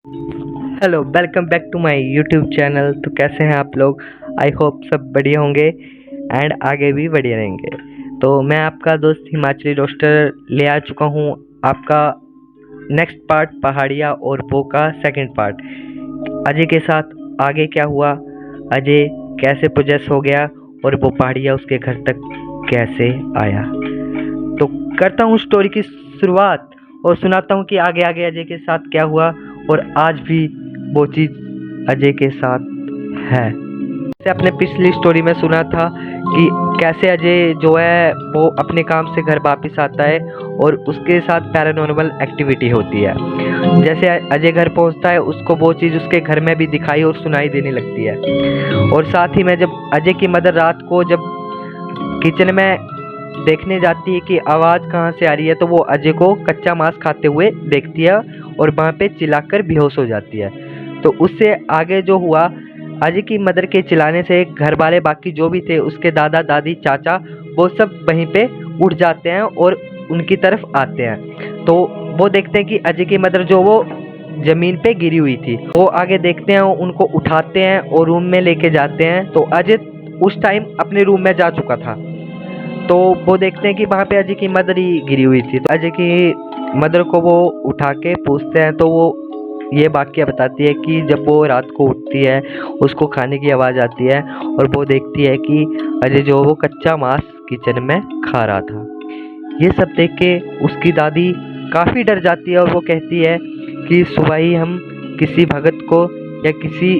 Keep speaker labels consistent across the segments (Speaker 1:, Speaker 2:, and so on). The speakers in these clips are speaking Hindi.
Speaker 1: Hello, welcome back to my YouTube channel. तो कैसे हैं आप लोग? आई होप सब बढ़िया होंगे एंड आगे भी बढ़िया रहेंगे। तो मैं आपका दोस्त हिमाचली रोस्टर ले आ चुका हूँ आपका नेक्स्ट पार्ट पहाड़िया और वो का सेकंड पार्ट अजय के साथ। आगे क्या हुआ, अजय कैसे पोजेस हो गया और वो पहाड़िया उसके घर तक कैसे आया। तो करता हूँ स्टोरी की शुरुआत और सुनाता हूँ कि आगे आगे अजय के साथ क्या हुआ और आज भी वो चीज़ अजय के साथ है। जैसे आपने पिछली स्टोरी में सुना था कि कैसे अजय जो है वो अपने काम से घर वापस आता है और उसके साथ पैरानॉर्मल एक्टिविटी होती है। जैसे अजय घर पहुंचता है उसको वो चीज़ उसके घर में भी दिखाई और सुनाई देने लगती है। और साथ ही में जब अजय की मदर रात को जब किचन में देखने जाती है कि आवाज़ कहाँ से आ रही है, तो वो अजय को कच्चा मांस खाते हुए देखती है और वहाँ पे चिल्लाकर बेहोश हो जाती है। तो उससे आगे जो हुआ, अजय की मदर के चिल्लाने से घर वाले बाकी जो भी थे उसके दादा दादी चाचा वो सब वहीं पे उठ जाते हैं और उनकी तरफ आते हैं। तो वो देखते हैं कि अजय की मदर जो वो जमीन पे गिरी हुई थी, वो आगे देखते हैं, उनको उठाते हैं और रूम में लेके जाते हैं। तो अजय उस टाइम अपने रूम में जा चुका था। तो वो देखते हैं कि वहाँ पे अजय की मदर ही गिरी हुई थी। तो अजय की मदर को वो उठा के पूछते हैं, तो वो ये वाक्य बताती है कि जब वो रात को उठती है उसको खाने की आवाज़ आती है और वो देखती है कि अजय जो वो कच्चा मांस किचन में खा रहा था। ये सब देख के उसकी दादी काफ़ी डर जाती है और वो कहती है कि सुबह ही हम किसी भगत को या किसी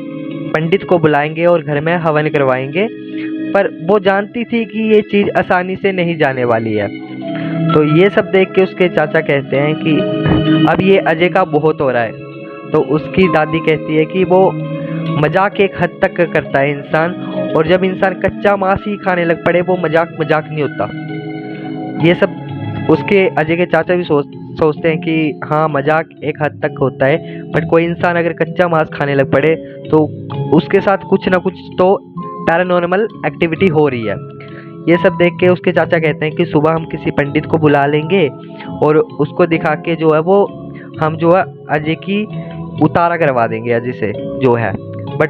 Speaker 1: पंडित को बुलाएंगे और घर में हवन करवाएंगे। पर वो जानती थी कि ये चीज़ आसानी से नहीं जाने वाली है। तो ये सब देख के उसके चाचा कहते हैं कि अब ये अजय का बहुत हो रहा है। तो उसकी दादी कहती है कि वो मजाक एक हद तक करता है इंसान, और जब इंसान कच्चा मांस ही खाने लग पड़े वो मजाक मजाक नहीं होता। ये सब उसके अजय के चाचा भी सोचते हैं कि हाँ मजाक एक हद तक होता है, बट कोई इंसान अगर कच्चा मांस खाने लग पड़े तो उसके साथ कुछ ना कुछ तो पैरानॉर्मल एक्टिविटी हो रही है। ये सब देख के उसके चाचा कहते हैं कि सुबह हम किसी पंडित को बुला लेंगे और उसको दिखा के जो है वो हम जो है अजय की उतारा करवा देंगे अजय से जो है। बट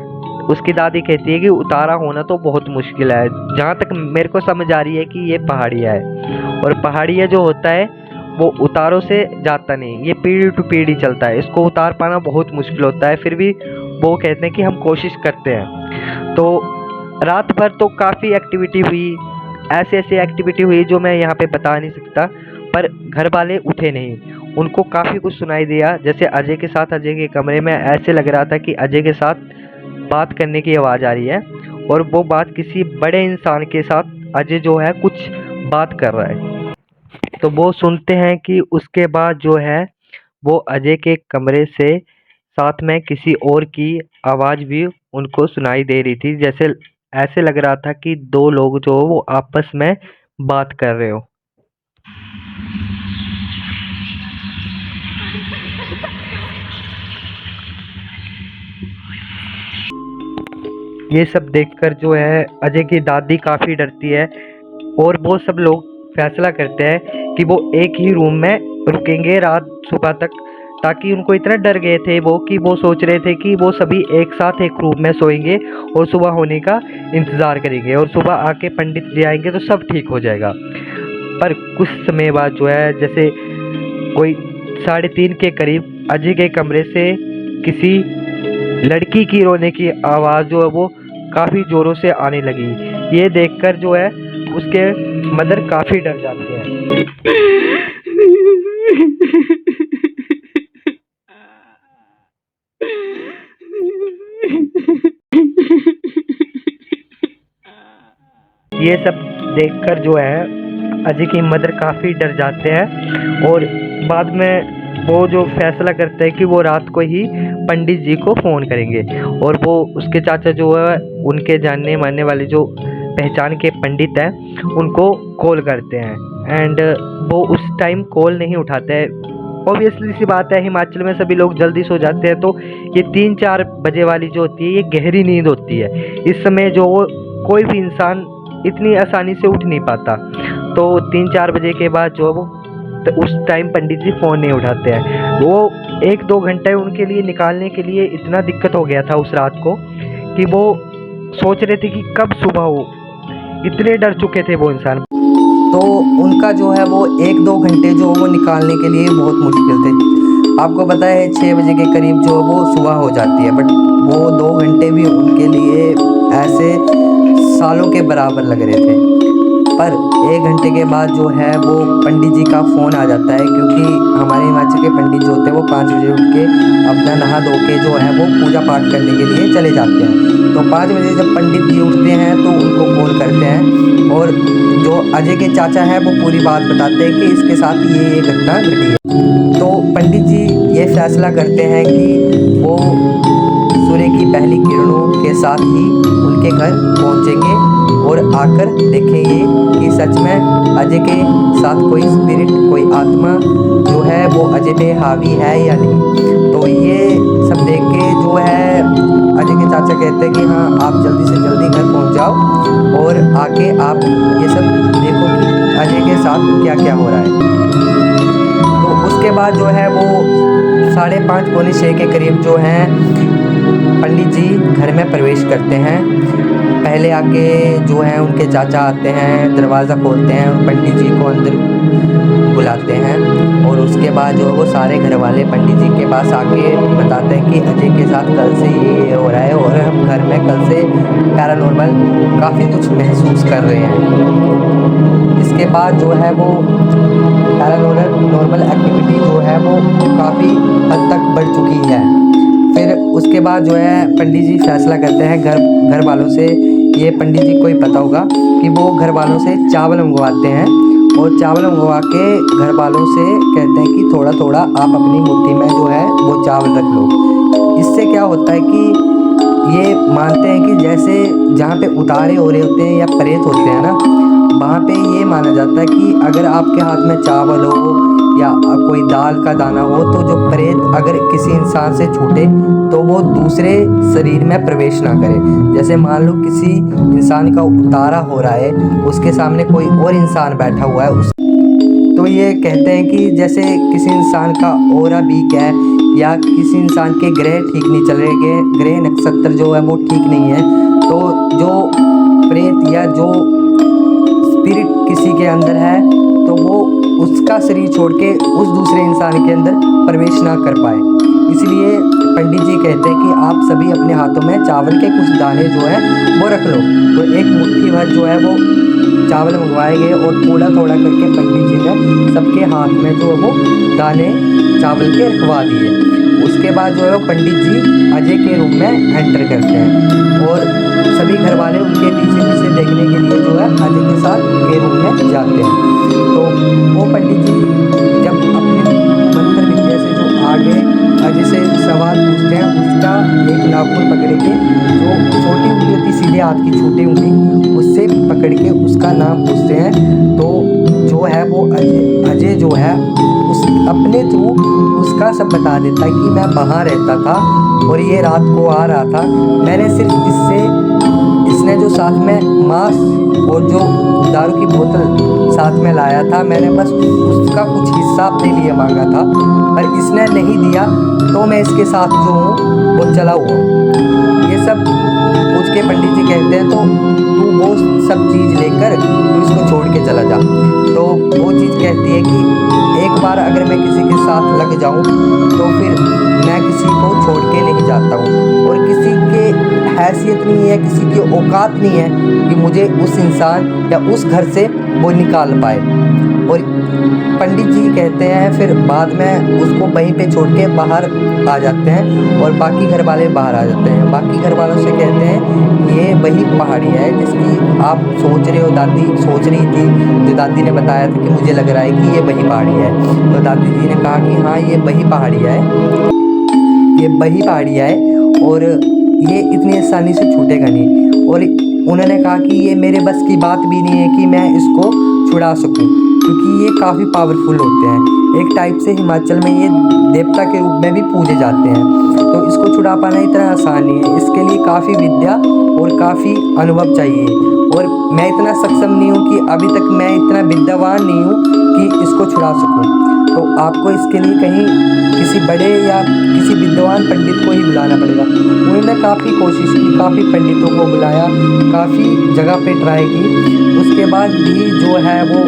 Speaker 1: उसकी दादी कहती है कि उतारा होना तो बहुत मुश्किल है। जहाँ तक मेरे को समझ आ रही है कि ये पहाड़िया है और पहाड़िया जो होता है वो उतारों से जाता नहीं, ये पीढ़ी टू पीढ़ी चलता है। इसको उतार पाना बहुत मुश्किल होता है, फिर भी वो कहते हैं कि हम कोशिश करते हैं। तो रात भर तो काफ़ी एक्टिविटी हुई, ऐसी ऐसी एक्टिविटी हुई जो मैं यहाँ पे बता नहीं सकता। पर घर वाले उठे नहीं, उनको काफ़ी कुछ सुनाई दिया। जैसे अजय के साथ अजय के कमरे में ऐसे लग रहा था कि अजय के साथ बात करने की आवाज़ आ रही है और वो बात किसी बड़े इंसान के साथ अजय जो है कुछ बात कर रहा है। तो वो सुनते हैं कि उसके बाद जो है वो अजय के कमरे से साथ में किसी और की आवाज़ भी उनको सुनाई दे रही थी। जैसे ऐसे लग रहा था कि दो लोग जो वो आपस में बात कर रहे हो। ये सब देखकर जो है अजय की दादी काफ़ी डरती है और वो सब लोग फैसला करते हैं कि वो एक ही रूम में रुकेंगे रात सुबह तक, ताकि उनको इतना डर गए थे वो कि वो सोच रहे थे कि वो सभी एक साथ एक रूम में सोएंगे और सुबह होने का इंतज़ार करेंगे और सुबह आके पंडित जी आएंगे तो सब ठीक हो जाएगा। पर कुछ समय बाद जो है जैसे कोई 3:30 के करीब अजय के कमरे से किसी लड़की की रोने की आवाज़ जो है वो काफ़ी ज़ोरों से आने लगी। ये देखकर जो है उसके मदर काफ़ी डर जाते हैं। ये सब देखकर जो है अजय की मदर काफ़ी डर जाते हैं और बाद में वो जो फैसला करते हैं कि वो रात को ही पंडित जी को फ़ोन करेंगे। और वो उसके चाचा जो है उनके जानने मानने वाले जो पहचान के पंडित हैं उनको कॉल करते हैं एंड वो उस टाइम कॉल नहीं उठाते हैं। ऑब्वियसली सी बात है, हिमाचल में सभी लोग जल्दी सो जाते हैं, तो ये 3-4 बजे वाली जो होती है ये गहरी नींद होती है। इस समय जो कोई भी इंसान इतनी आसानी से उठ नहीं पाता। तो 3-4 बजे के बाद जो वो तो उस टाइम पंडित जी फ़ोन नहीं उठाते हैं। वो 1-2 घंटे उनके लिए निकालने के लिए इतना दिक्कत हो गया था उस रात को कि वो सोच रहे थे कि कब सुबह हो, इतने डर चुके थे वो इंसान।
Speaker 2: तो उनका जो है वो 1-2 घंटे जो वो निकालने के लिए बहुत मुश्किल थे। आपको पता है 6 बजे के करीब जो वो सुबह हो जाती है, बट वो 2 घंटे भी उनके लिए ऐसे सालों के बराबर लग रहे थे। पर 1 घंटे के बाद जो है वो पंडित जी का फ़ोन आ जाता है, क्योंकि हमारे हिमाचल के पंडित जो होते हैं वो 5 बजे उठ के अपना नहा धो के जो है वो पूजा पाठ करने के लिए चले जाते हैं। तो 5 बजे जब पंडित जी उठते हैं तो उनको कॉल करते हैं, और जो अजय के चाचा हैं वो पूरी बात बताते हैं कि इसके साथ ये घटना घटी है। तो पंडित जी ये फैसला करते हैं कि वो सूर्य की पहली किरणों के साथ ही उनके घर पहुंचेंगे और आकर देखेंगे कि सच में अजय के साथ कोई स्पिरिट, कोई आत्मा जो है वो अजय पे हावी है या नहीं। तो ये सब देख के जो है अजय के चाचा कहते हैं कि हाँ, आप जल्दी से जल्दी घर पहुंच जाओ और आके आप ये सब देखो कि अजय के साथ क्या क्या हो रहा है। तो उसके बाद जो है वो 5:30 पौने 6 के करीब जो है पंडित जी घर में प्रवेश करते हैं। पहले आके जो है उनके चाचा आते हैं, दरवाज़ा खोलते हैं और पंडित जी को अंदर बुलाते हैं। और उसके बाद जो है वो सारे घर वाले पंडित जी के पास आके बताते हैं कि अजय के साथ कल से ये हो रहा है और हम घर में कल से पैरानॉर्मल काफ़ी कुछ महसूस कर रहे हैं। इसके बाद जो है वो पैरानॉर्मल एक्टिविटी जो है वो काफ़ी हद तक बढ़ चुकी है। फिर उसके बाद जो है पंडित जी फैसला करते हैं घर वालों से, ये पंडित जी को ही पता होगा कि वो घर वालों से चावल मंगवाते हैं और चावल मंगवा के घर वालों से कहते हैं कि थोड़ा थोड़ा आप अपनी मुट्ठी में जो है वो चावल रख लो। इससे क्या होता है कि ये मानते हैं कि जैसे जहाँ पे उतारे हो रहे होते हैं या प्रेत होते हैं ना, वहाँ पे ये माना जाता है कि अगर आपके हाथ में चावल हो या कोई दाल का दाना हो तो जो प्रेत अगर किसी इंसान से छूटे तो वो दूसरे शरीर में प्रवेश ना करे। जैसे मान लो किसी इंसान का उतारा हो रहा है, उसके सामने कोई और इंसान बैठा हुआ है, तो ये कहते हैं कि जैसे किसी इंसान का ऑरा वीक है या किसी इंसान के ग्रह ठीक नहीं चल रहे, ग्रह नक्षत्र जो है वो ठीक नहीं है, तो जो प्रेत या जो स्पिरिट किसी के अंदर है तो वो उसका शरीर छोड़ के उस दूसरे इंसान के अंदर प्रवेश ना कर पाए। इसलिए पंडित जी कहते हैं कि आप सभी अपने हाथों में चावल के कुछ दाने जो है वो रख लो। तो एक मुट्ठी भर जो है वो चावल मंगवाए गए और थोड़ा थोड़ा करके पंडित जी ने सबके हाथ में जो है वो दाने चावल के रखवा दिए। उसके बाद जो है वो पंडित जी अजय के रूम में एंटर करते हैं और सभी घर वाले उनके पीछे पीछे देखने के लिए जो है अजय के साथ के रूम में जाते हैं। तो वो पंडित जी जब अपने मंत्र विद्या से जो आगे अजय से सवाल पूछते हैं, उसका एक नाखून पकड़ के, जो छोटी उंगली होती सीधे हाथ की छोटी उंगली, उससे पकड़ के उसका नाम पूछते हैं। तो जो है वो अजय जो है उस अपने थ्रू उसका सब बता देता है कि मैं वहाँ रहता था और ये रात को आ रहा था। मैंने सिर्फ इसने जो साथ में मांस और जो दारू की बोतल साथ में लाया था, मैंने बस उसका कुछ हिस्सा अपने लिए मांगा था, पर इसने नहीं दिया, तो मैं इसके साथ जो हूँ वो चला हुआ हूँ। ये सब पूछ के पंडित जी कहते हैं तो तू वो सब चीज़ लेकर तू इसको छोड़ के चला जा। तो वो चीज़ कहती है कि एक बार अगर मैं किसी के साथ लग जाऊँ तो फिर मैं किसी को छोड़ के नहीं जाता हूँ, और किसी के हैसियत नहीं है, किसी की औकात नहीं है कि मुझे उस इंसान या उस घर से वो निकाल पाए। और पंडित जी कहते हैं फिर बाद में उसको वहीं पे छोड़ के बाहर आ जाते हैं और बाकी घर वाले बाहर आ जाते हैं। बाकी घर वालों से कहते हैं ये वही पहाड़ी है जिसकी आप सोच रहे हो, दादी सोच रही थी, जो दादी ने बताया था कि मुझे लग रहा है कि ये वही पहाड़ी है। तो दादी जी ने कहा कि हाँ, ये वही पहाड़िया है, ये वही पहाड़िया है और ये इतनी आसानी से छूटेगा नहीं। और उन्होंने कहा कि ये मेरे बस की बात भी नहीं है कि मैं इसको छुड़ा सकूं, क्योंकि ये काफ़ी पावरफुल होते हैं। एक टाइप से हिमाचल में ये देवता के रूप में भी पूजे जाते हैं, तो इसको छुड़ा पाना इतना आसान नहीं है। इसके लिए काफ़ी विद्या और काफ़ी अनुभव चाहिए, और मैं इतना सक्षम नहीं हूँ कि अभी तक मैं इतना विद्यावान नहीं हूँ कि इसको छुड़ा सकूँ। तो आपको इसके लिए कहीं किसी बड़े या किसी विद्वान पंडित को ही बुलाना पड़ेगा। उन्होंने काफ़ी कोशिश की, काफ़ी पंडितों को बुलाया, काफ़ी जगह पे ट्राई की, उसके बाद भी जो है वो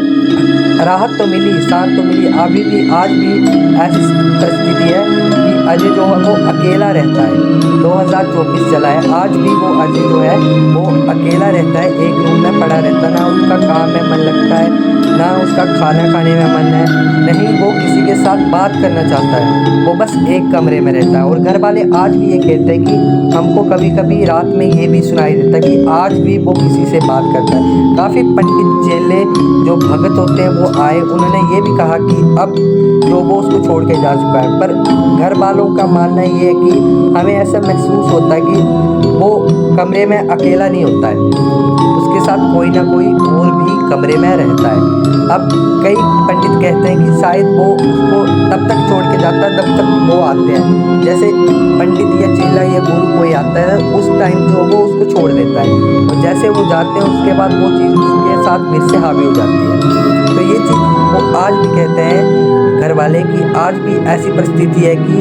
Speaker 2: राहत तो मिली, शांत तो मिली। अभी भी आज भी ऐसी परिस्थिति है कि अजय जो है वो अकेला रहता है। 2024 चला है, आज भी वो अजय जो है वो अकेला रहता है, एक रूम में पड़ा रहता है। ना उसका काम में मन लगता है, ना उसका खाना खाने में मन है, नहीं वो किसी के साथ बात करना चाहता है, वो बस एक कमरे में रहता है। और घर वाले आज भी ये कहते हैं कि हमको कभी कभी रात में ये भी सुनाई देता है कि आज भी वो किसी से बात करता है। काफ़ी पंडित चेले जो भगत होते हैं वो आए, उन्होंने ये भी कहा कि अब जो वो उसको छोड़ के जा चुका है, पर घर वालों का मानना ये है कि हमें ऐसा महसूस होता है कि वो कमरे में अकेला नहीं होता है, उसके साथ कोई ना कोई और भी कमरे में रहता है। अब कई पंडित कहते हैं कि शायद वो उसको तब तक छोड़ के जाता है जब तक वो आते हैं। जैसे पंडित या चेला या गुरु कोई आता है, उस टाइम जो वो उसको छोड़ देता है, और जैसे वो जाते हैं उसके बाद वो चीज़ उसके साथ फिर से हावी हो जाती है। तो ये चीज़ वो आज भी कहते हैं घर वाले कि आज भी ऐसी परिस्थिति है कि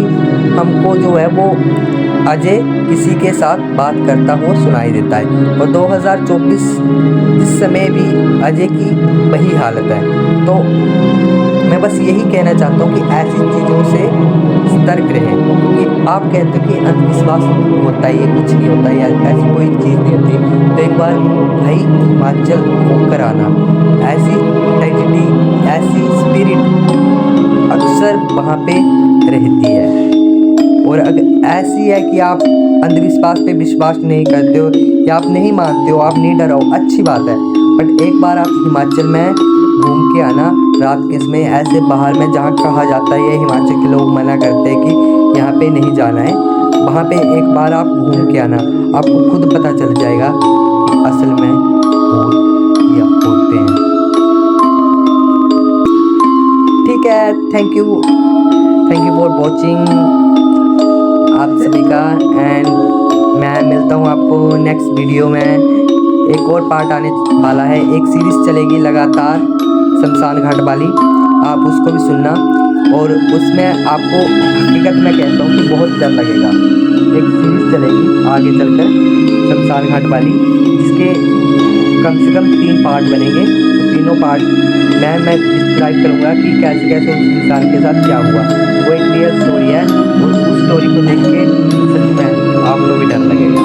Speaker 2: हमको जो है वो अजय किसी के साथ बात करता हुआ सुनाई देता है। और 2024 इस समय भी अजय की वही हालत है। तो मैं बस यही कहना चाहता हूँ कि ऐसी चीज़ों से सतर्क रहें, क्योंकि आप कहते हो कि अंधविश्वास होता है, ये कुछ नहीं होता है, ऐसी कोई चीज़ नहीं होती। तो एक बार भाई हिमाचल होकर आना, ऐसी ट्रेजेडी, ऐसी स्पिरिट अक्सर वहाँ पे रहती है। और अगर ऐसी है कि आप अंधविश्वास पे विश्वास नहीं करते हो या आप नहीं मानते हो, आप नहीं डरो, अच्छी बात है, बट एक बार आप हिमाचल में घूम के आना रात के समय, ऐसे बाहर में जहाँ कहा जाता है, ये हिमाचल के लोग मना करते हैं कि यहाँ पे नहीं जाना है, वहाँ पे एक बार आप घूम के आना, आपको खुद पता चल जाएगा कि असल में भूत या होते हैं। ठीक है, थैंक यू फॉर वॉचिंग आप सभी का, एंड मैं मिलता हूँ आपको नेक्स्ट वीडियो में। एक और पार्ट आने वाला है, एक सीरीज़ चलेगी लगातार शमशान घाट वाली, आप उसको भी सुनना। और उसमें आपको हकीकत में कहता हूँ कि बहुत डर लगेगा। एक सीरीज़ चलेगी आगे चलकर शमशान घाट वाली, जिसके कम से कम 3 पार्ट बनेंगे। तो तीनों पार्ट मैं डिस्क्राइब करूँगा कि कैसे कैसे उस इंसान के साथ क्या हुआ। वो एक रियल स्टोरी है, और उस स्टोरी को देख के सच में आप लोग भी डर लगेगा।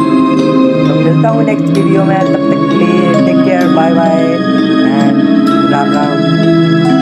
Speaker 2: तो मिलता हूँ नेक्स्ट वीडियो में, तब तक के लिए take care, bye bye and Ram Ram.